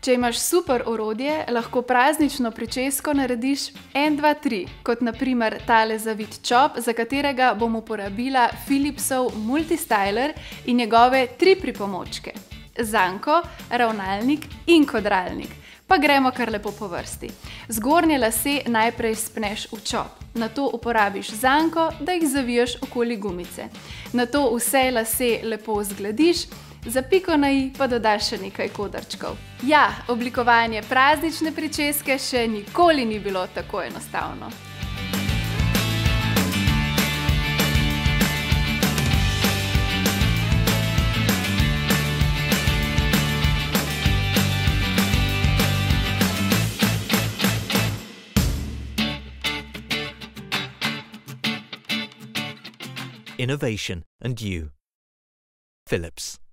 Če imaš super orodje, lahko praznično pričesko narediš 1, 2, 3, kot naprimer tale zavit čop, za katerega bom uporabila Philipsov multistyler in njegove 3 pripomočke. Zanko, ravnalnik in kodralnik. Pa gremo kar lepo po vrsti. Zgornje lase najprej spneš v čop, nato uporabiš zanko, da jih zaviješ okoli gumice. Nato vse lase lepo zgladiš, za piko na i pa dodaš še nekaj kodrčkov. Ja, oblikovanje praznične pričeske še nikoli ni bilo tako enostavno. Innovation and you. Philips.